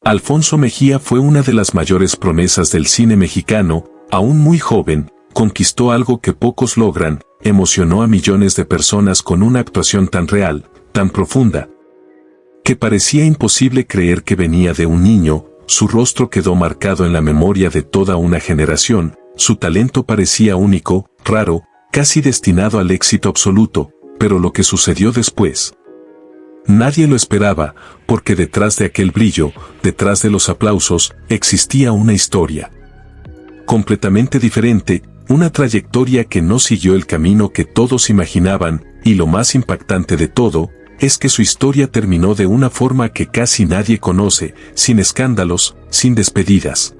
Alfonso Mejía fue una de las mayores promesas del cine mexicano. Aún muy joven, conquistó algo que pocos logran, emocionó a millones de personas con una actuación tan real, tan profunda, que parecía imposible creer que venía de un niño. Su rostro quedó marcado en la memoria de toda una generación, su talento parecía único, raro, casi destinado al éxito absoluto, pero lo que sucedió después, nadie lo esperaba, porque detrás de aquel brillo, detrás de los aplausos, existía una historia completamente diferente, una trayectoria que no siguió el camino que todos imaginaban, y lo más impactante de todo, es que su historia terminó de una forma que casi nadie conoce, sin escándalos, sin despedidas.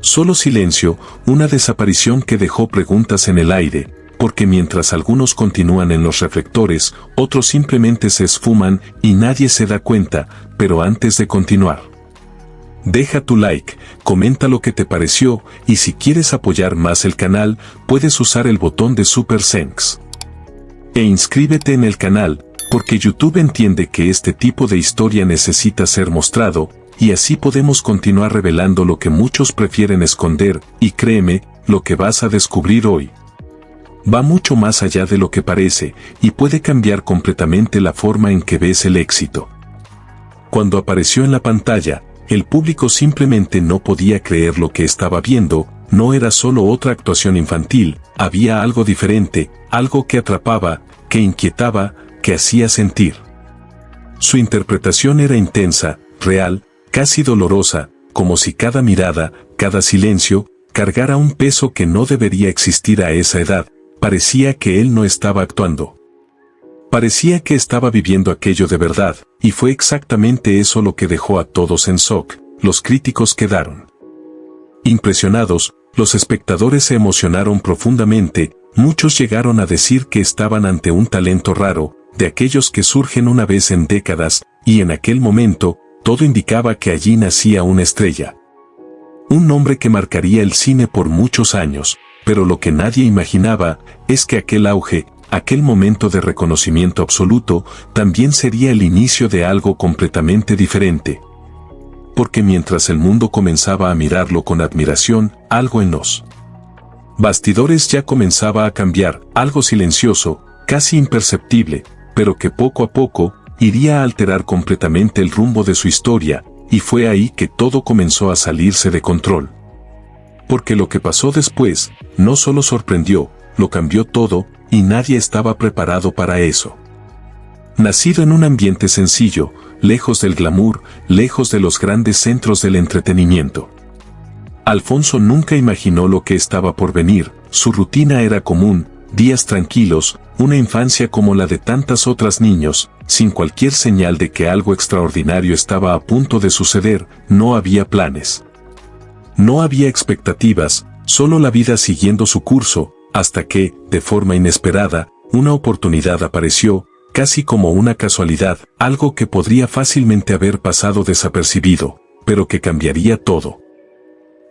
Solo silencio, una desaparición que dejó preguntas en el aire, porque mientras algunos continúan en los reflectores, otros simplemente se esfuman y nadie se da cuenta. Pero antes de continuar, deja tu like, comenta lo que te pareció, y si quieres apoyar más el canal, puedes usar el botón de Super Thanks. E inscríbete en el canal, porque YouTube entiende que este tipo de historia necesita ser mostrado, y así podemos continuar revelando lo que muchos prefieren esconder, y créeme, lo que vas a descubrir hoy va mucho más allá de lo que parece, y puede cambiar completamente la forma en que ves el éxito. Cuando apareció en la pantalla, el público simplemente no podía creer lo que estaba viendo. No era solo otra actuación infantil, había algo diferente, algo que atrapaba, que inquietaba, que hacía sentir. Su interpretación era intensa, real, casi dolorosa, como si cada mirada, cada silencio, cargara un peso que no debería existir a esa edad. Parecía que él no estaba actuando. Parecía que estaba viviendo aquello de verdad, y fue exactamente eso lo que dejó a todos en shock. Los críticos quedaron impresionados, los espectadores se emocionaron profundamente, muchos llegaron a decir que estaban ante un talento raro, de aquellos que surgen una vez en décadas, y en aquel momento, todo indicaba que allí nacía una estrella. Un nombre que marcaría el cine por muchos años, pero lo que nadie imaginaba es que aquel auge, aquel momento de reconocimiento absoluto, también sería el inicio de algo completamente diferente. Porque mientras el mundo comenzaba a mirarlo con admiración, algo en los bastidores ya comenzaba a cambiar, algo silencioso, casi imperceptible, pero que poco a poco iría a alterar completamente el rumbo de su historia, y fue ahí que todo comenzó a salirse de control. Porque lo que pasó después, no solo sorprendió, lo cambió todo, y nadie estaba preparado para eso. Nacido en un ambiente sencillo, lejos del glamour, lejos de los grandes centros del entretenimiento, Alfonso nunca imaginó lo que estaba por venir. Su rutina era común, días tranquilos, una infancia como la de tantas otras niños, sin cualquier señal de que algo extraordinario estaba a punto de suceder. No había planes. No había expectativas, solo la vida siguiendo su curso, hasta que, de forma inesperada, una oportunidad apareció, casi como una casualidad, algo que podría fácilmente haber pasado desapercibido, pero que cambiaría todo.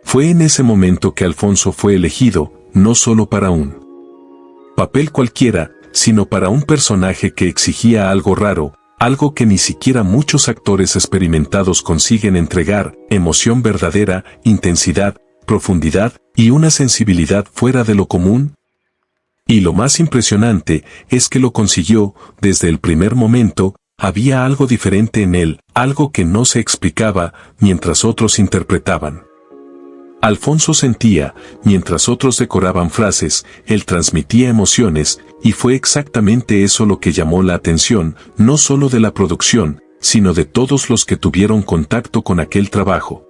Fue en ese momento que Alfonso fue elegido, no solo para un papel cualquiera, sino para un personaje que exigía algo raro, algo que ni siquiera muchos actores experimentados consiguen entregar: emoción verdadera, intensidad, profundidad y una sensibilidad fuera de lo común. Y lo más impresionante es que lo consiguió. Desde el primer momento, había algo diferente en él, algo que no se explicaba, mientras otros interpretaban. Alfonso sentía, mientras otros decoraban frases, él transmitía emociones, y fue exactamente eso lo que llamó la atención, no solo de la producción, sino de todos los que tuvieron contacto con aquel trabajo.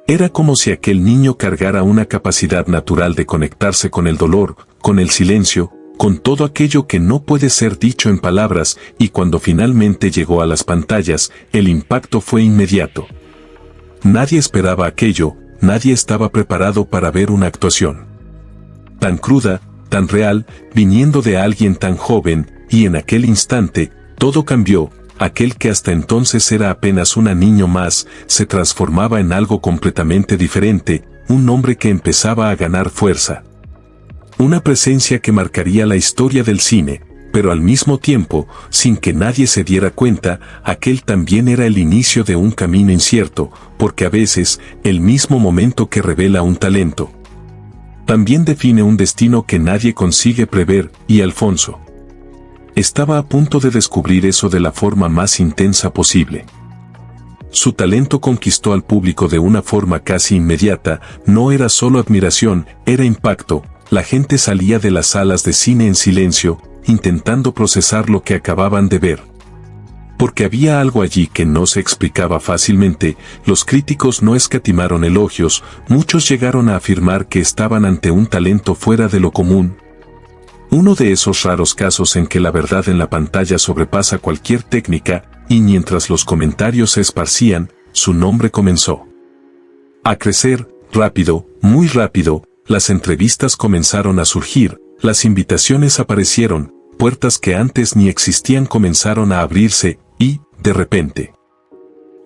Era como si aquel niño cargara una capacidad natural de conectarse con el dolor, con el silencio, con todo aquello que no puede ser dicho en palabras, y cuando finalmente llegó a las pantallas, el impacto fue inmediato. Nadie esperaba aquello. Nadie estaba preparado para ver una actuación tan cruda, tan real, viniendo de alguien tan joven, y en aquel instante, todo cambió. Aquel que hasta entonces era apenas un niño más, se transformaba en algo completamente diferente, un hombre que empezaba a ganar fuerza. Una presencia que marcaría la historia del cine, Pero al mismo tiempo, sin que nadie se diera cuenta, aquel también era el inicio de un camino incierto, porque a veces, el mismo momento que revela un talento, también define un destino que nadie consigue prever, y Alfonso estaba a punto de descubrir eso de la forma más intensa posible. Su talento conquistó al público de una forma casi inmediata, no era solo admiración, era impacto. La gente salía de las salas de cine en silencio, intentando procesar lo que acababan de ver. Porque había algo allí que no se explicaba fácilmente, los críticos no escatimaron elogios, muchos llegaron a afirmar que estaban ante un talento fuera de lo común. Uno de esos raros casos en que la verdad en la pantalla sobrepasa cualquier técnica, y mientras los comentarios se esparcían, su nombre comenzó a crecer, rápido, muy rápido. Las entrevistas comenzaron a surgir, las invitaciones aparecieron, puertas que antes ni existían comenzaron a abrirse, y, de repente,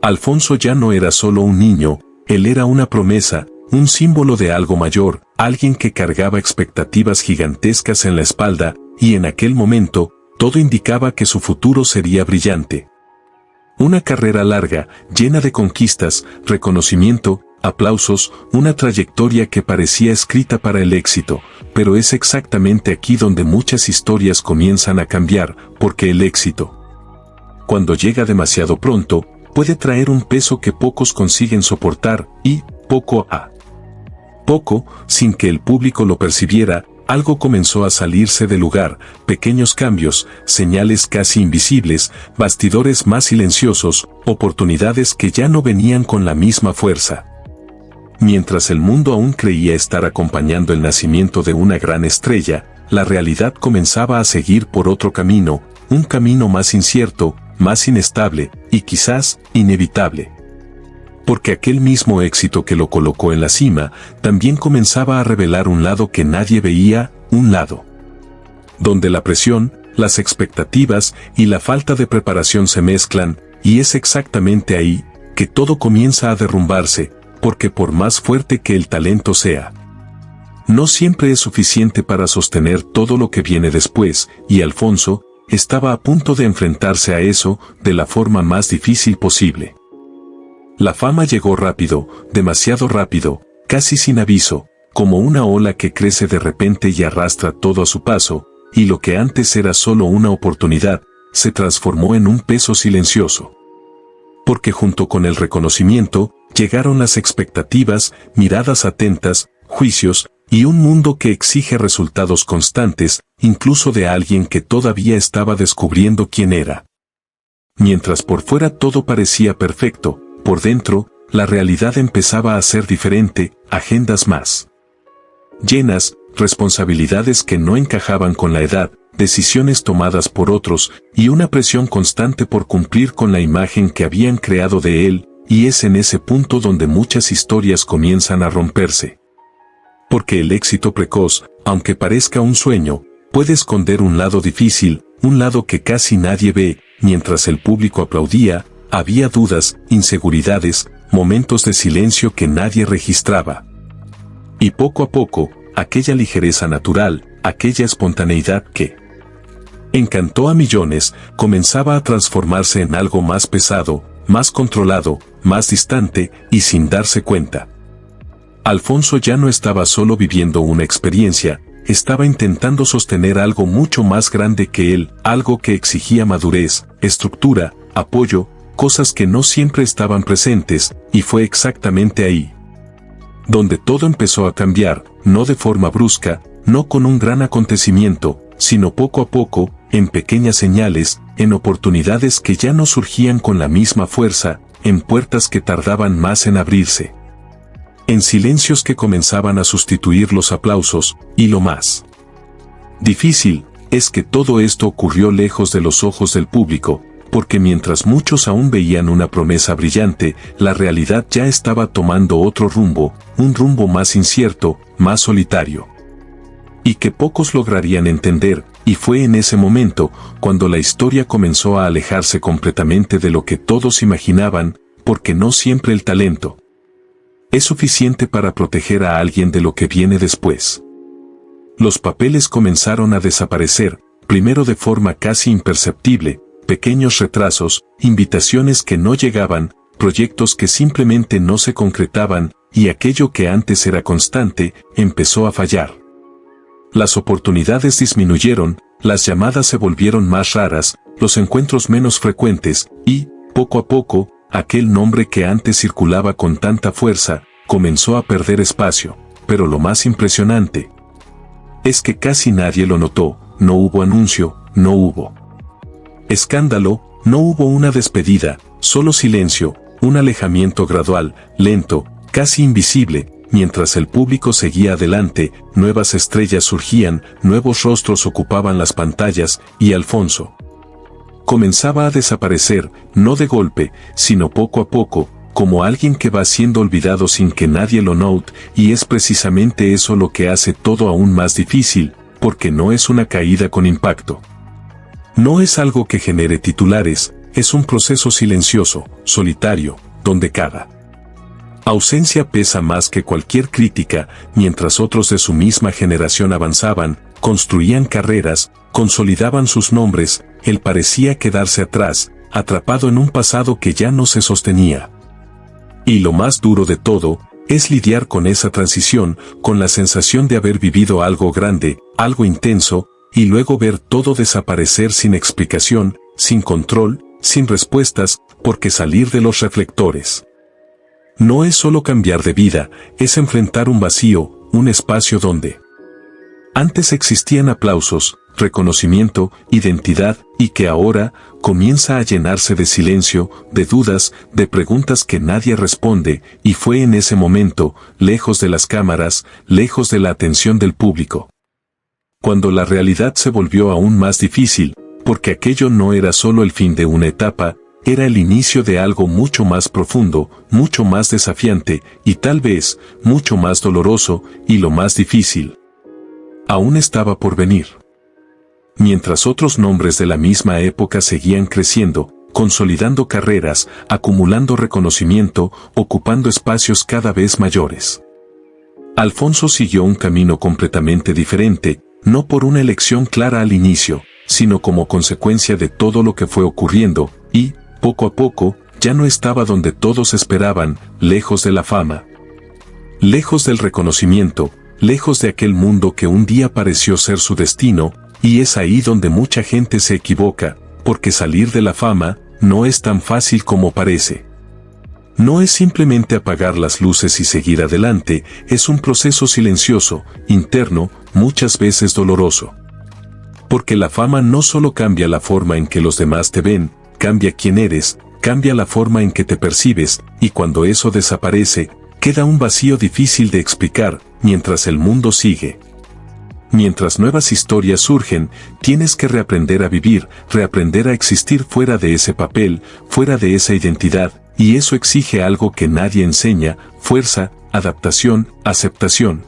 Alfonso ya no era solo un niño, él era una promesa, un símbolo de algo mayor, alguien que cargaba expectativas gigantescas en la espalda, y en aquel momento, todo indicaba que su futuro sería brillante. Una carrera larga, llena de conquistas, reconocimiento, aplausos, una trayectoria que parecía escrita para el éxito, pero es exactamente aquí donde muchas historias comienzan a cambiar, porque el éxito, cuando llega demasiado pronto, puede traer un peso que pocos consiguen soportar, y, poco a poco, sin que el público lo percibiera, algo comenzó a salirse del lugar, pequeños cambios, señales casi invisibles, bastidores más silenciosos, oportunidades que ya no venían con la misma fuerza. Mientras el mundo aún creía estar acompañando el nacimiento de una gran estrella, la realidad comenzaba a seguir por otro camino, un camino más incierto, más inestable, y quizás, inevitable. Porque aquel mismo éxito que lo colocó en la cima, también comenzaba a revelar un lado que nadie veía, un lado donde la presión, las expectativas y la falta de preparación se mezclan, y es exactamente ahí que todo comienza a derrumbarse, porque por más fuerte que el talento sea, no siempre es suficiente para sostener todo lo que viene después, y Alfonso estaba a punto de enfrentarse a eso de la forma más difícil posible. La fama llegó rápido, demasiado rápido, casi sin aviso, como una ola que crece de repente y arrastra todo a su paso, y lo que antes era solo una oportunidad, se transformó en un peso silencioso. Porque junto con el reconocimiento, llegaron las expectativas, miradas atentas, juicios, y un mundo que exige resultados constantes, incluso de alguien que todavía estaba descubriendo quién era. Mientras por fuera todo parecía perfecto, por dentro, la realidad empezaba a ser diferente, agendas más llenas, responsabilidades que no encajaban con la edad, decisiones tomadas por otros, y una presión constante por cumplir con la imagen que habían creado de él, y es en ese punto donde muchas historias comienzan a romperse. Porque el éxito precoz, aunque parezca un sueño, puede esconder un lado difícil, un lado que casi nadie ve. Mientras el público aplaudía, había dudas, inseguridades, momentos de silencio que nadie registraba. Y poco a poco, aquella ligereza natural, aquella espontaneidad que encantó a millones, comenzaba a transformarse en algo más pesado, más controlado, más distante, y sin darse cuenta. Alfonso ya no estaba solo viviendo una experiencia, estaba intentando sostener algo mucho más grande que él, algo que exigía madurez, estructura, apoyo, cosas que no siempre estaban presentes, y fue exactamente ahí donde todo empezó a cambiar, no de forma brusca, no con un gran acontecimiento, sino poco a poco, en pequeñas señales, en oportunidades que ya no surgían con la misma fuerza, en puertas que tardaban más en abrirse, en silencios que comenzaban a sustituir los aplausos, y lo más difícil, es que todo esto ocurrió lejos de los ojos del público, porque mientras muchos aún veían una promesa brillante, la realidad ya estaba tomando otro rumbo, un rumbo más incierto, más solitario. Y que pocos lograrían entender, y fue en ese momento, cuando la historia comenzó a alejarse completamente de lo que todos imaginaban, porque no siempre el talento es suficiente para proteger a alguien de lo que viene después. Los papeles comenzaron a desaparecer, primero de forma casi imperceptible, pequeños retrasos, invitaciones que no llegaban, proyectos que simplemente no se concretaban, y aquello que antes era constante, empezó a fallar. Las oportunidades disminuyeron, las llamadas se volvieron más raras, los encuentros menos frecuentes, y, poco a poco, aquel nombre que antes circulaba con tanta fuerza, comenzó a perder espacio. Pero lo más impresionante es que casi nadie lo notó, no hubo anuncio, no hubo escándalo, no hubo una despedida, solo silencio, un alejamiento gradual, lento, casi invisible, mientras el público seguía adelante, nuevas estrellas surgían, nuevos rostros ocupaban las pantallas, y Alfonso comenzaba a desaparecer, no de golpe, sino poco a poco, como alguien que va siendo olvidado sin que nadie lo note, y es precisamente eso lo que hace todo aún más difícil, porque no es una caída con impacto. No es algo que genere titulares, es un proceso silencioso, solitario, donde cada ausencia pesa más que cualquier crítica, mientras otros de su misma generación avanzaban, construían carreras, consolidaban sus nombres, él parecía quedarse atrás, atrapado en un pasado que ya no se sostenía. Y lo más duro de todo, es lidiar con esa transición, con la sensación de haber vivido algo grande, algo intenso, y luego ver todo desaparecer sin explicación, sin control, sin respuestas, porque salir de los reflectores no es solo cambiar de vida, es enfrentar un vacío, un espacio donde antes existían aplausos, reconocimiento, identidad, y que ahora comienza a llenarse de silencio, de dudas, de preguntas que nadie responde, y fue en ese momento, lejos de las cámaras, lejos de la atención del público, cuando la realidad se volvió aún más difícil, porque aquello no era solo el fin de una etapa, era el inicio de algo mucho más profundo, mucho más desafiante, y tal vez, mucho más doloroso, y lo más difícil aún estaba por venir. Mientras otros nombres de la misma época seguían creciendo, consolidando carreras, acumulando reconocimiento, ocupando espacios cada vez mayores, Alfonso siguió un camino completamente diferente, no por una elección clara al inicio, sino como consecuencia de todo lo que fue ocurriendo, y, poco a poco, ya no estaba donde todos esperaban, lejos de la fama, lejos del reconocimiento, lejos de aquel mundo que un día pareció ser su destino, y es ahí donde mucha gente se equivoca, porque salir de la fama no es tan fácil como parece. No es simplemente apagar las luces y seguir adelante, es un proceso silencioso, interno, muchas veces doloroso. Porque la fama no solo cambia la forma en que los demás te ven, cambia quién eres, cambia la forma en que te percibes, y cuando eso desaparece, queda un vacío difícil de explicar, mientras el mundo sigue. Mientras nuevas historias surgen, tienes que reaprender a vivir, reaprender a existir fuera de ese papel, fuera de esa identidad, y eso exige algo que nadie enseña, fuerza, adaptación, aceptación.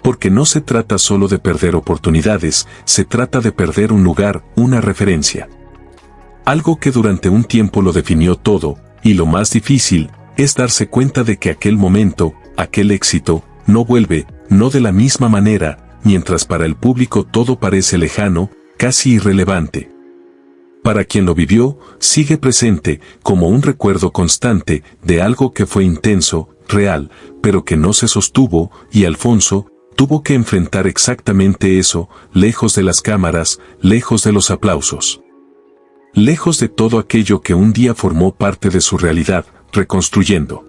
Porque no se trata solo de perder oportunidades, se trata de perder un lugar, una referencia. Algo que durante un tiempo lo definió todo, y lo más difícil, es darse cuenta de que aquel momento, aquel éxito, no vuelve, no de la misma manera, mientras para el público todo parece lejano, casi irrelevante. Para quien lo vivió, sigue presente, como un recuerdo constante, de algo que fue intenso, real, pero que no se sostuvo, y Alfonso tuvo que enfrentar exactamente eso, lejos de las cámaras, lejos de los aplausos. Lejos de todo aquello que un día formó parte de su realidad, reconstruyendo.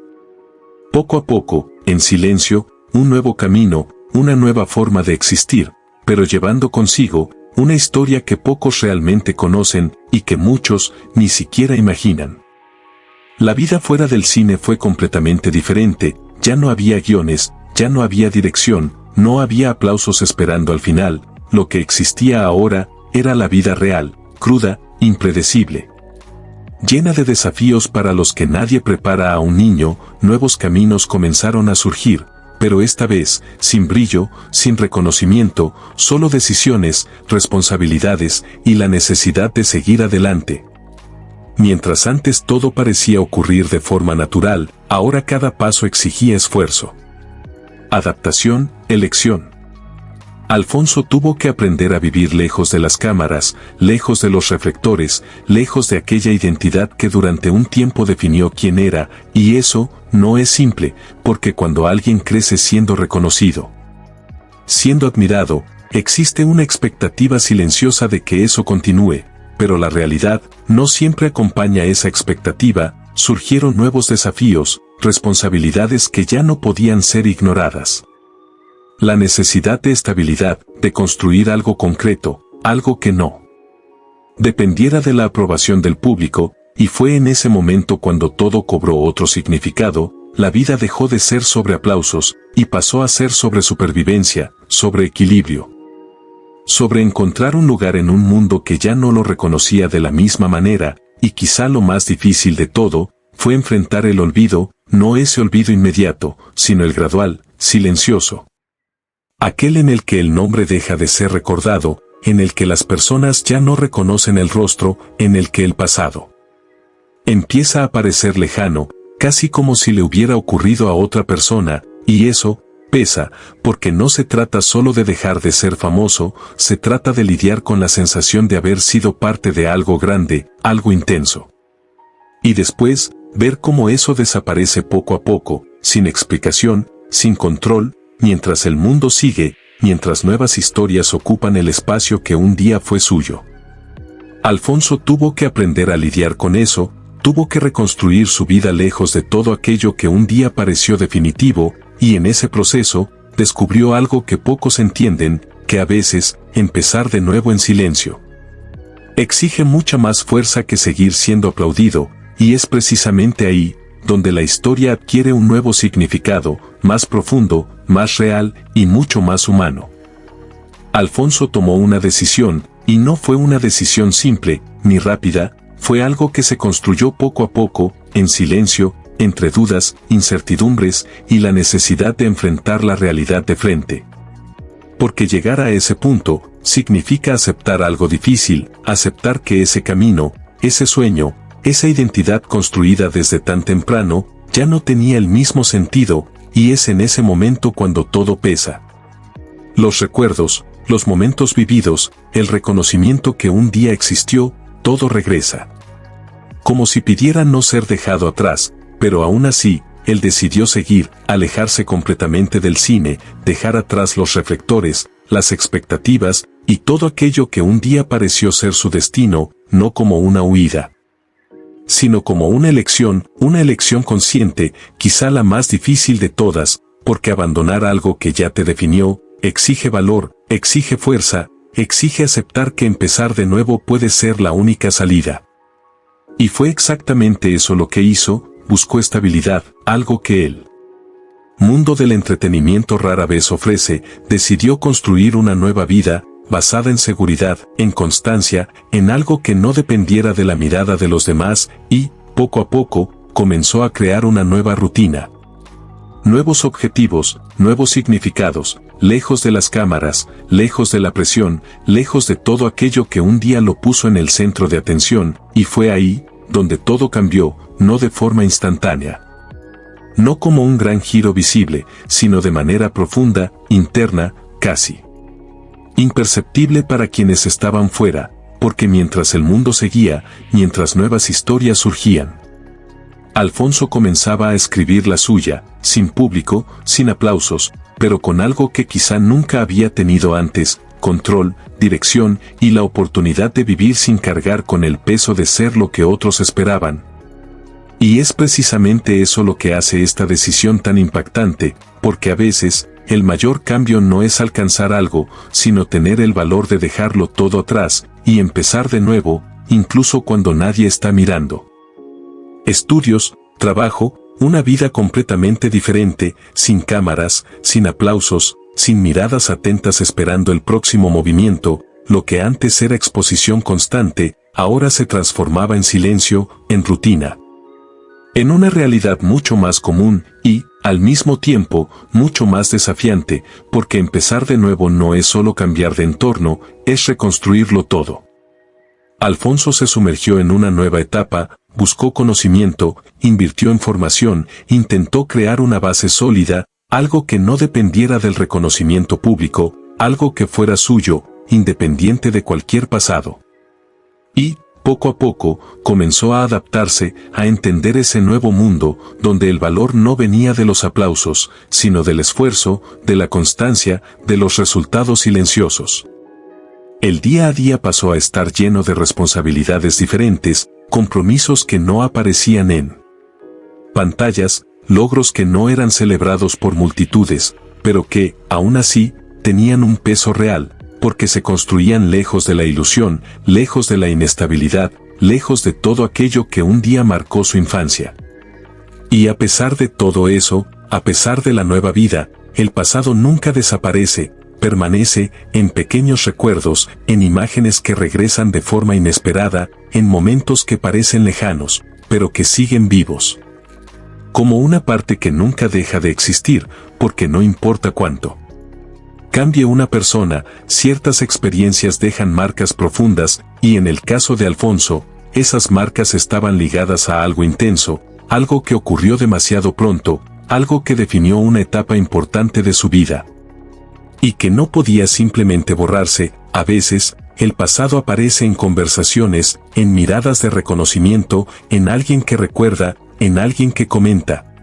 Poco a poco, en silencio, un nuevo camino, una nueva forma de existir, pero llevando consigo una historia que pocos realmente conocen y que muchos ni siquiera imaginan. La vida fuera del cine fue completamente diferente, ya no había guiones, ya no había dirección, no había aplausos esperando al final, lo que existía ahora era la vida real, cruda, impredecible. Llena de desafíos para los que nadie prepara a un niño, nuevos caminos comenzaron a surgir, pero esta vez, sin brillo, sin reconocimiento, solo decisiones, responsabilidades y la necesidad de seguir adelante. Mientras antes todo parecía ocurrir de forma natural, ahora cada paso exigía esfuerzo, adaptación, elección. Alfonso tuvo que aprender a vivir lejos de las cámaras, lejos de los reflectores, lejos de aquella identidad que durante un tiempo definió quién era, y eso no es simple, porque cuando alguien crece siendo reconocido, siendo admirado, existe una expectativa silenciosa de que eso continúe, pero la realidad no siempre acompaña esa expectativa. Surgieron nuevos desafíos, responsabilidades que ya no podían ser ignoradas. La necesidad de estabilidad, de construir algo concreto, algo que no dependiera de la aprobación del público, y fue en ese momento cuando todo cobró otro significado. La vida dejó de ser sobre aplausos, y pasó a ser sobre supervivencia, sobre equilibrio. Sobre encontrar un lugar en un mundo que ya no lo reconocía de la misma manera, y quizá lo más difícil de todo, fue enfrentar el olvido, no ese olvido inmediato, sino el gradual, silencioso. Aquel en el que el nombre deja de ser recordado, en el que las personas ya no reconocen el rostro, en el que el pasado empieza a parecer lejano, casi como si le hubiera ocurrido a otra persona, y eso pesa, porque no se trata solo de dejar de ser famoso, se trata de lidiar con la sensación de haber sido parte de algo grande, algo intenso. Y después, ver cómo eso desaparece poco a poco, sin explicación, sin control, mientras el mundo sigue, mientras nuevas historias ocupan el espacio que un día fue suyo. Alfonso tuvo que aprender a lidiar con eso, tuvo que reconstruir su vida lejos de todo aquello que un día pareció definitivo, y en ese proceso, descubrió algo que pocos entienden, que a veces, empezar de nuevo en silencio exige mucha más fuerza que seguir siendo aplaudido, y es precisamente ahí, donde la historia adquiere un nuevo significado, más profundo, más real, y mucho más humano. Alfonso tomó una decisión, y no fue una decisión simple, ni rápida, fue algo que se construyó poco a poco, en silencio, entre dudas, incertidumbres, y la necesidad de enfrentar la realidad de frente. Porque llegar a ese punto, significa aceptar algo difícil, aceptar que ese camino, ese sueño, esa identidad construida desde tan temprano, ya no tenía el mismo sentido, y es en ese momento cuando todo pesa. Los recuerdos, los momentos vividos, el reconocimiento que un día existió, todo regresa. Como si pidiera no ser dejado atrás, pero aún así, él decidió seguir, alejarse completamente del cine, dejar atrás los reflectores, las expectativas, y todo aquello que un día pareció ser su destino, no como una huida, sino como una elección consciente, quizá la más difícil de todas, porque abandonar algo que ya te definió, exige valor, exige fuerza, exige aceptar que empezar de nuevo puede ser la única salida. Y fue exactamente eso lo que hizo, buscó estabilidad, algo que el mundo del entretenimiento rara vez ofrece, decidió construir una nueva vida, basada en seguridad, en constancia, en algo que no dependiera de la mirada de los demás, y, poco a poco, comenzó a crear una nueva rutina. Nuevos objetivos, nuevos significados, lejos de las cámaras, lejos de la presión, lejos de todo aquello que un día lo puso en el centro de atención, y fue ahí, donde todo cambió, no de forma instantánea. No como un gran giro visible, sino de manera profunda, interna, casi imperceptible para quienes estaban fuera, porque mientras el mundo seguía, mientras nuevas historias surgían, Alfonso comenzaba a escribir la suya, sin público, sin aplausos, pero con algo que quizá nunca había tenido antes, control, dirección y la oportunidad de vivir sin cargar con el peso de ser lo que otros esperaban. Y es precisamente eso lo que hace esta decisión tan impactante, porque a veces, el mayor cambio no es alcanzar algo, sino tener el valor de dejarlo todo atrás, y empezar de nuevo, incluso cuando nadie está mirando. Estudios, trabajo, una vida completamente diferente, sin cámaras, sin aplausos, sin miradas atentas esperando el próximo movimiento, lo que antes era exposición constante, ahora se transformaba en silencio, en rutina. En una realidad mucho más común y, al mismo tiempo, mucho más desafiante, porque empezar de nuevo no es solo cambiar de entorno, es reconstruirlo todo. Alfonso se sumergió en una nueva etapa, buscó conocimiento, invirtió en formación, intentó crear una base sólida, algo que no dependiera del reconocimiento público, algo que fuera suyo, independiente de cualquier pasado. Y, poco a poco, comenzó a adaptarse, a entender ese nuevo mundo, donde el valor no venía de los aplausos, sino del esfuerzo, de la constancia, de los resultados silenciosos. El día a día pasó a estar lleno de responsabilidades diferentes, compromisos que no aparecían en pantallas, logros que no eran celebrados por multitudes, pero que, aún así, tenían un peso real, porque se construían lejos de la ilusión, lejos de la inestabilidad, lejos de todo aquello que un día marcó su infancia. Y a pesar de todo eso, a pesar de la nueva vida, el pasado nunca desaparece, permanece en pequeños recuerdos, en imágenes que regresan de forma inesperada, en momentos que parecen lejanos, pero que siguen vivos. Como una parte que nunca deja de existir, porque no importa cuánto cambie una persona, ciertas experiencias dejan marcas profundas, y en el caso de Alfonso, esas marcas estaban ligadas a algo intenso, algo que ocurrió demasiado pronto, algo que definió una etapa importante de su vida. Y que no podía simplemente borrarse. A veces, el pasado aparece en conversaciones, en miradas de reconocimiento, en alguien que recuerda, en alguien que comenta.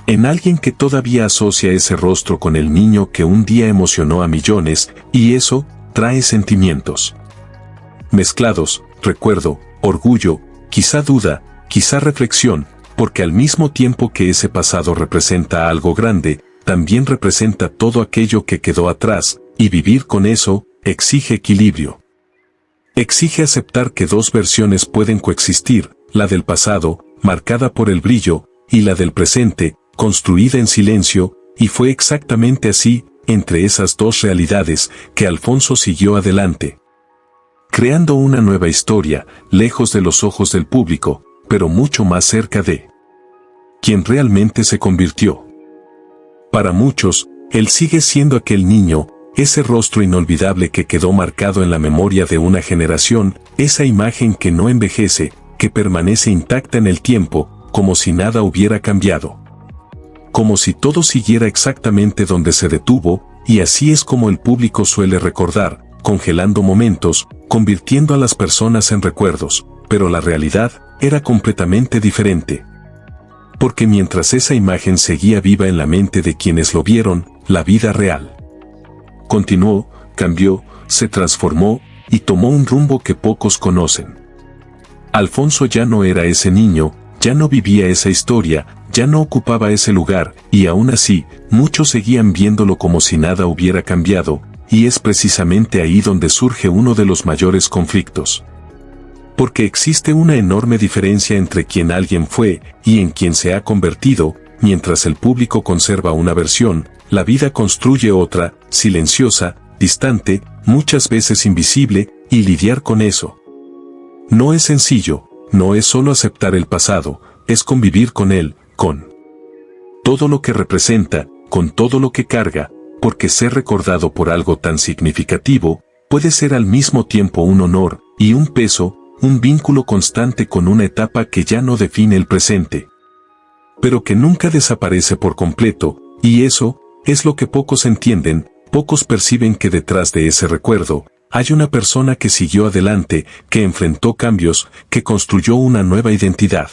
En alguien que todavía asocia ese rostro con el niño que un día emocionó a millones, y eso trae sentimientos mezclados, recuerdo, orgullo, quizá duda, quizá reflexión, porque al mismo tiempo que ese pasado representa algo grande, también representa todo aquello que quedó atrás, y vivir con eso exige equilibrio. Exige aceptar que dos versiones pueden coexistir, la del pasado, marcada por el brillo, y la del presente, construida en silencio, y fue exactamente así, entre esas dos realidades, que Alfonso siguió adelante. Creando una nueva historia, lejos de los ojos del público, pero mucho más cerca de quien realmente se convirtió. Para muchos, él sigue siendo aquel niño, ese rostro inolvidable que quedó marcado en la memoria de una generación, esa imagen que no envejece, que permanece intacta en el tiempo, como si nada hubiera cambiado. Como si todo siguiera exactamente donde se detuvo, y así es como el público suele recordar, congelando momentos, convirtiendo a las personas en recuerdos, pero la realidad era completamente diferente. Porque mientras esa imagen seguía viva en la mente de quienes lo vieron, la vida real continuó, cambió, se transformó, y tomó un rumbo que pocos conocen. Alfonso ya no era ese niño, ya no vivía esa historia, ya no ocupaba ese lugar, y aún así, muchos seguían viéndolo como si nada hubiera cambiado, y es precisamente ahí donde surge uno de los mayores conflictos. Porque existe una enorme diferencia entre quien alguien fue, y en quien se ha convertido. Mientras el público conserva una versión, la vida construye otra, silenciosa, distante, muchas veces invisible, y lidiar con eso no es sencillo. No es solo aceptar el pasado, es convivir con él, con todo lo que representa, con todo lo que carga, porque ser recordado por algo tan significativo, puede ser al mismo tiempo un honor, y un peso, un vínculo constante con una etapa que ya no define el presente, pero que nunca desaparece por completo, y eso es lo que pocos entienden. Pocos perciben que detrás de ese recuerdo, hay una persona que siguió adelante, que enfrentó cambios, que construyó una nueva identidad.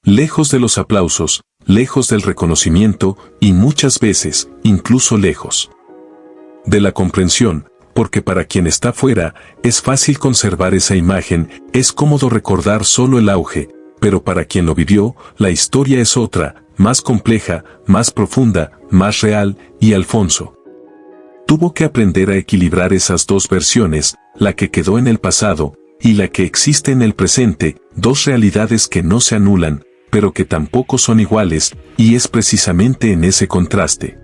Lejos de los aplausos, lejos del reconocimiento, y muchas veces, incluso lejos de la comprensión, porque para quien está fuera, es fácil conservar esa imagen, es cómodo recordar solo el auge, pero para quien lo vivió, la historia es otra, más compleja, más profunda, más real, y Alfonso tuvo que aprender a equilibrar esas dos versiones, la que quedó en el pasado, y la que existe en el presente, dos realidades que no se anulan, pero que tampoco son iguales, y es precisamente en ese contraste,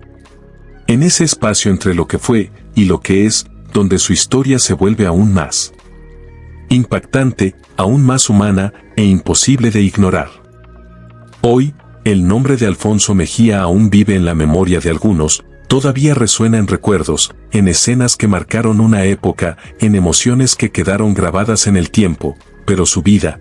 en ese espacio entre lo que fue, y lo que es, donde su historia se vuelve aún más impactante, aún más humana, e imposible de ignorar. Hoy, el nombre de Alfonso Mejía aún vive en la memoria de algunos, todavía resuena en recuerdos, en escenas que marcaron una época, en emociones que quedaron grabadas en el tiempo, pero su vida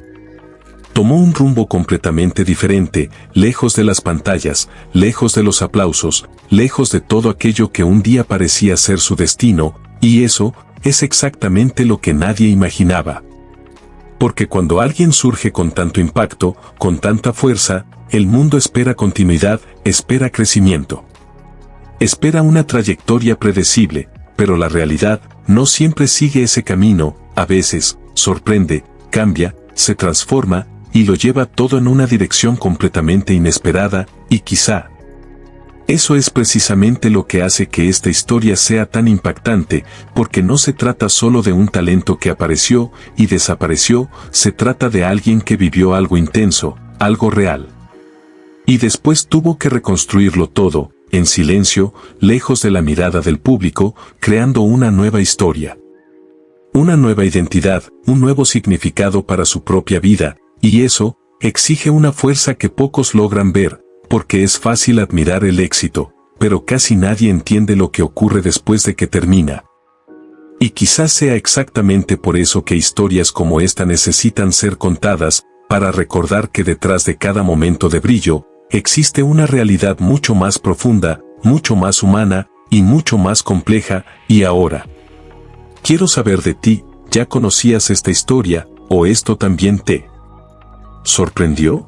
Tomó un rumbo completamente diferente, lejos de las pantallas, lejos de los aplausos, lejos de todo aquello que un día parecía ser su destino, y eso es exactamente lo que nadie imaginaba. Porque cuando alguien surge con tanto impacto, con tanta fuerza, el mundo espera continuidad, espera crecimiento. Espera una trayectoria predecible, pero la realidad no siempre sigue ese camino, a veces, sorprende, cambia, se transforma, y lo lleva todo en una dirección completamente inesperada, y quizá eso es precisamente lo que hace que esta historia sea tan impactante, porque no se trata solo de un talento que apareció y desapareció, se trata de alguien que vivió algo intenso, algo real. Y después tuvo que reconstruirlo todo, en silencio, lejos de la mirada del público, creando una nueva historia. Una nueva identidad, un nuevo significado para su propia vida, y eso exige una fuerza que pocos logran ver, porque es fácil admirar el éxito, pero casi nadie entiende lo que ocurre después de que termina. Y quizás sea exactamente por eso que historias como esta necesitan ser contadas, para recordar que detrás de cada momento de brillo, existe una realidad mucho más profunda, mucho más humana, y mucho más compleja, y ahora. Quiero saber de ti, ¿ya conocías esta historia, o esto también te sorprendió?